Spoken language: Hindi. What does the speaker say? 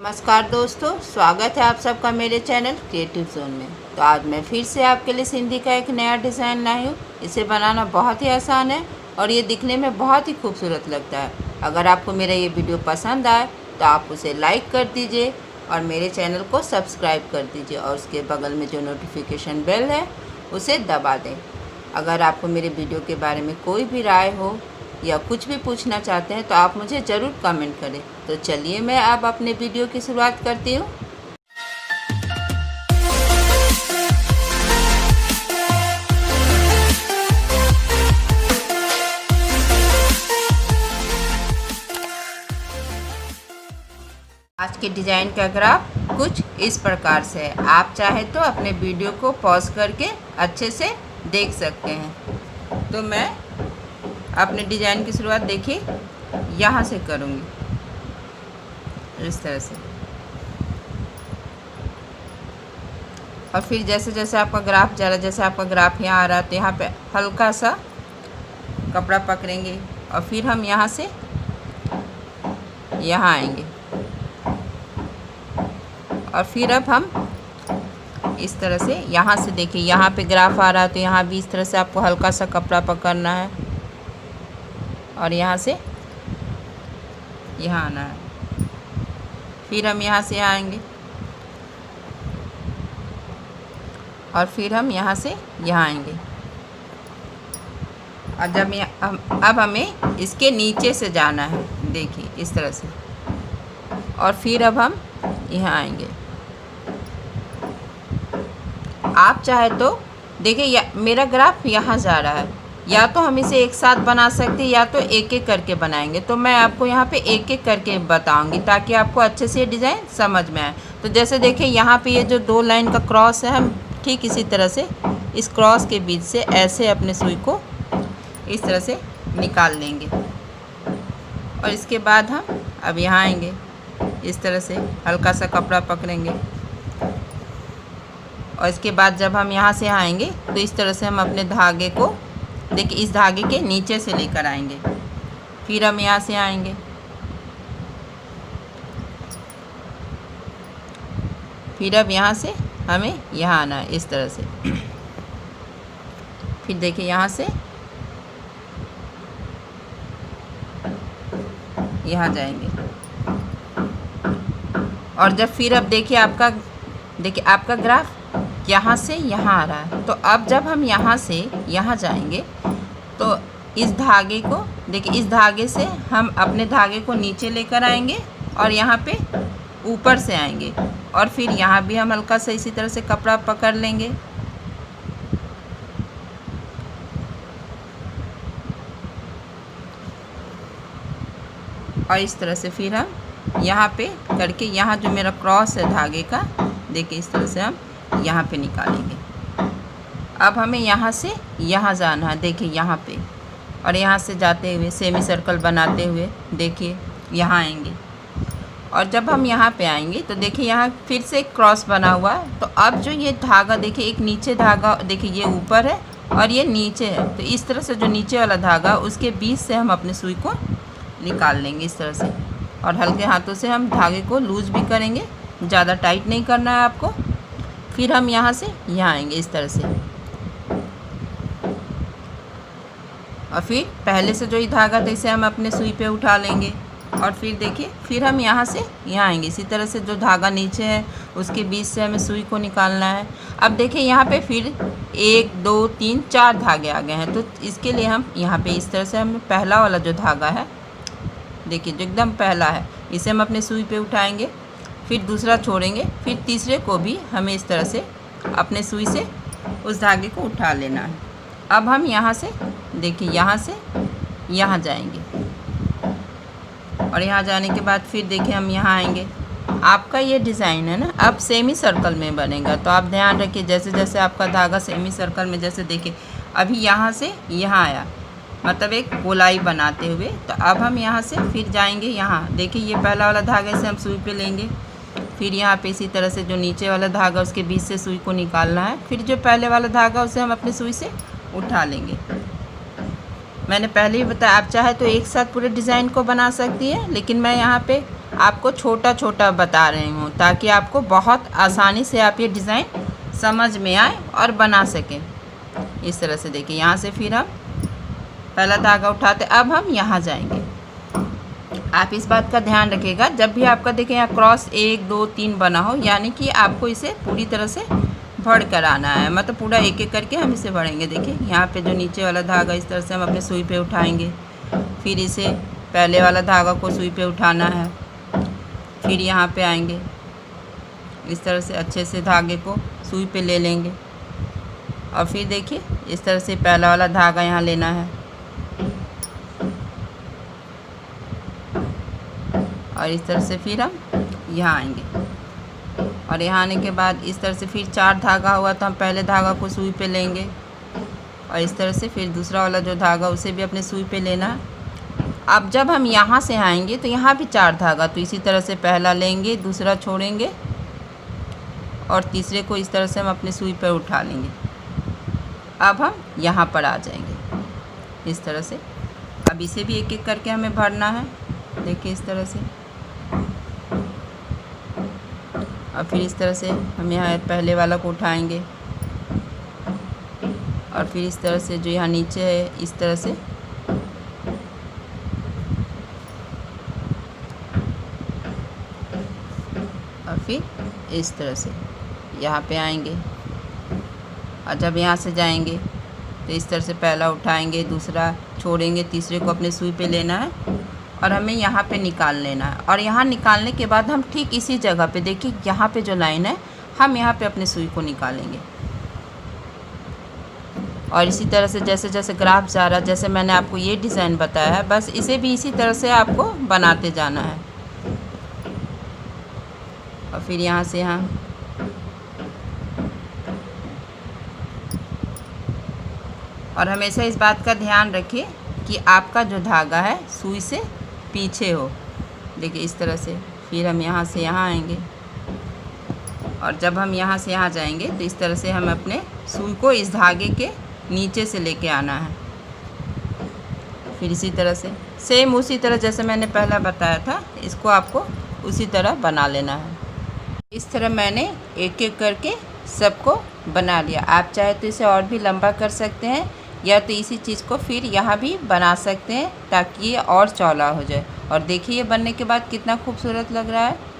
नमस्कार दोस्तों, स्वागत है आप सबका मेरे चैनल क्रिएटिव जोन में। तो आज मैं फिर से आपके लिए सिंधी का एक नया डिज़ाइन लाई हूँ। इसे बनाना बहुत ही आसान है और ये दिखने में बहुत ही खूबसूरत लगता है। अगर आपको मेरा ये वीडियो पसंद आए तो आप उसे लाइक कर दीजिए और मेरे चैनल को सब्सक्राइब कर दीजिए और उसके बगल में जो नोटिफिकेशन बेल है उसे दबा दें। अगर आपको मेरे वीडियो के बारे में कोई भी राय हो या कुछ भी पूछना चाहते हैं तो आप मुझे ज़रूर कमेंट करें। तो चलिए मैं अब अपने वीडियो की शुरुआत करती हूँ। आज के डिज़ाइन का ग्राफ कुछ इस प्रकार से है। आप चाहे तो अपने वीडियो को पॉज करके अच्छे से देख सकते हैं। तो मैं अपने डिज़ाइन की शुरुआत देखिए यहाँ से करूँगी, इस तरह से। और फिर जैसे जैसे आपका ग्राफ जा रहा है, जैसे आपका ग्राफ यहाँ आ रहा है तो यहाँ पे हल्का सा कपड़ा पकड़ेंगे और फिर हम यहाँ से यहाँ आएंगे और फिर अब हम इस तरह से यहाँ से देखिए, यहाँ पे ग्राफ आ रहा है तो यहाँ भी इस तरह से आपको हल्का सा कपड़ा पकड़ना है और यहाँ से यहाँ आना है। फिर हम यहाँ से आएंगे और फिर हम यहाँ से यहाँ आएंगे और जब अब हमें इसके नीचे से जाना है, देखिए इस तरह से। और फिर अब हम यहाँ आएंगे। आप चाहे तो देखिए मेरा ग्राफ यहाँ जा रहा है, या तो हम इसे एक साथ बना सकते हैं या तो एक एक करके बनाएंगे। तो मैं आपको यहाँ पे एक एक करके बताऊंगी ताकि आपको अच्छे से ये डिज़ाइन समझ में आए। तो जैसे देखिए यहाँ पे ये जो दो लाइन का क्रॉस है, हम ठीक इसी तरह से इस क्रॉस के बीच से ऐसे अपने सुई को इस तरह से निकाल लेंगे और इसके बाद हम अब यहाँ आएंगे, इस तरह से हल्का सा कपड़ा पकड़ेंगे और इसके बाद जब हम यहाँ से आएंगे तो इस तरह से हम अपने धागे को देखिए इस धागे के नीचे से लेकर आएंगे। फिर हम यहाँ से आएंगे, फिर अब यहाँ से हमें यहाँ आना है, इस तरह से। फिर देखिए यहाँ से यहाँ जाएंगे और जब फिर अब देखिए आपका ग्राफ यहाँ से यहाँ आ रहा है। तो अब जब हम यहाँ से यहाँ जाएंगे तो इस धागे को देखिए, इस धागे से हम अपने धागे को नीचे लेकर आएंगे और यहाँ पे ऊपर से आएंगे और फिर यहाँ भी हम हल्का सा इसी तरह से कपड़ा पकड़ लेंगे और इस तरह से फिर हम यहाँ पे करके यहाँ जो मेरा क्रॉस है धागे का, देखिए इस तरह से हम यहाँ पे निकालेंगे। अब हमें यहाँ से यहाँ जाना है, देखिए यहाँ पे, और यहाँ से जाते हुए सेमी सर्कल बनाते हुए देखिए यहाँ आएंगे और जब हम यहाँ पे आएंगे तो देखिए यहाँ फिर से एक क्रॉस बना हुआ है। तो अब जो ये धागा देखिए, एक नीचे धागा देखिए ये ऊपर है और ये नीचे है, तो इस तरह से जो नीचे वाला धागा उसके बीच से हम अपने सुई को निकाल लेंगे इस तरह से और हल्के हाथों से हम धागे को लूज भी करेंगे, ज़्यादा टाइट नहीं करना है आपको। फिर हम यहाँ से यहाँ आएंगे इस तरह से और फिर पहले से जो ये धागा था इसे हम अपने सुई पे उठा लेंगे और फिर देखिए फिर हम यहाँ से यहाँ आएंगे। इसी तरह से जो धागा नीचे है उसके बीच से हमें सुई को निकालना है। अब देखिए यहाँ पे फिर 1 2 3 4 धागे आ गए हैं। तो इसके लिए हम यहाँ पे इस तरह से हमें पहला वाला जो धागा है, देखिए जो एकदम पहला है, इसे हम अपने सुई पे उठाएंगे, फिर दूसरा छोड़ेंगे, फिर तीसरे को भी हमें इस तरह से अपने सुई से उस धागे को उठा लेना है। अब हम यहाँ से देखिए यहाँ से यहाँ जाएंगे और यहाँ जाने के बाद फिर देखिए हम यहाँ आएंगे। आपका ये डिज़ाइन है ना अब सेमी सर्कल में बनेगा, तो आप ध्यान रखिए जैसे जैसे आपका धागा सेमी सर्कल में, जैसे देखिए अभी यहाँ से यहाँ आया, मतलब एक गोलाई बनाते हुए। तो अब हम यहाँ से फिर जाएंगे यहाँ, देखिए ये पहला वाला धागा से हम सुई पे लेंगे, फिर यहाँ पे इसी तरह से जो नीचे वाला धागा उसके बीच से सुई को निकालना है, फिर जो पहले वाला धागा उसे हम अपनी सुई से उठा लेंगे। मैंने पहले ही बताया, आप चाहे तो एक साथ पूरे डिज़ाइन को बना सकती है, लेकिन मैं यहाँ पे आपको छोटा छोटा बता रही हूँ ताकि आपको बहुत आसानी से आप ये डिज़ाइन समझ में आए और बना सकें। इस तरह से देखिए, यहाँ से फिर हम पहला धागा उठाते, अब हम यहाँ जाएंगे। आप इस बात का ध्यान रखिएगा, जब भी आपका देखिए यहाँ क्रॉस 1 2 3 बना हो, यानी कि आपको इसे पूरी तरह से भर कर आना है, मतलब पूरा एक एक करके हम इसे भरेंगे। देखिए यहाँ पे जो नीचे वाला धागा इस तरह से हम अपने सुई पे उठाएंगे, फिर इसे पहले वाला धागा को सुई पे उठाना है, फिर यहाँ पे आएंगे, इस तरह से अच्छे से धागे को सुई पे ले लेंगे और फिर देखिए इस तरह से पहला वाला धागा यहाँ लेना है और इस तरह से फिर हम यहाँ आएंगे और यहाँ आने के बाद इस तरह से फिर 4 धागा हुआ तो हम पहले धागा को सुई पे लेंगे और इस तरह से फिर दूसरा वाला जो धागा उसे भी अपने सुई पे लेना है। अब जब हम यहाँ से आएंगे तो यहाँ भी 4 धागा, तो इसी तरह से पहला लेंगे, दूसरा छोड़ेंगे और तीसरे को इस तरह से हम अपने सुई पर उठा लेंगे। अब हम यहाँ पर आ जाएंगे इस तरह से। अब इसे भी एक एक करके हमें भरना है, देखिए इस तरह से। और फिर इस तरह से हम यहाँ पहले वाला को उठाएंगे और फिर इस तरह से जो यहाँ नीचे है इस तरह से और फिर इस तरह से यहाँ पे आएंगे और जब यहाँ से जाएंगे तो इस तरह से पहला उठाएंगे, दूसरा छोड़ेंगे, तीसरे को अपने सुई पे लेना है और हमें यहाँ पे निकाल लेना है। और यहाँ निकालने के बाद हम ठीक इसी जगह पे देखिए, यहाँ पे जो लाइन है हम यहाँ पे अपने सुई को निकालेंगे और इसी तरह से जैसे जैसे ग्राफ जा रहा है, जैसे मैंने आपको ये डिज़ाइन बताया है, बस इसे भी इसी तरह से आपको बनाते जाना है। और फिर यहाँ से यहाँ और हमेशा इस बात का ध्यान रखिए कि आपका जो धागा है सुई से पीछे हो। देखिए इस तरह से फिर हम यहाँ से यहाँ आएंगे और जब हम यहाँ से यहाँ जाएंगे तो इस तरह से हम अपने सुई को इस धागे के नीचे से लेके आना है। फिर इसी तरह से सेम उसी तरह जैसे मैंने पहला बताया था, इसको आपको उसी तरह बना लेना है। इस तरह मैंने एक एक करके सबको बना लिया। आप चाहे तो इसे और भी लंबा कर सकते हैं या तो इसी चीज़ को फिर यहाँ भी बना सकते हैं ताकि ये और चौड़ा हो जाए। और देखिए ये बनने के बाद कितना खूबसूरत लग रहा है।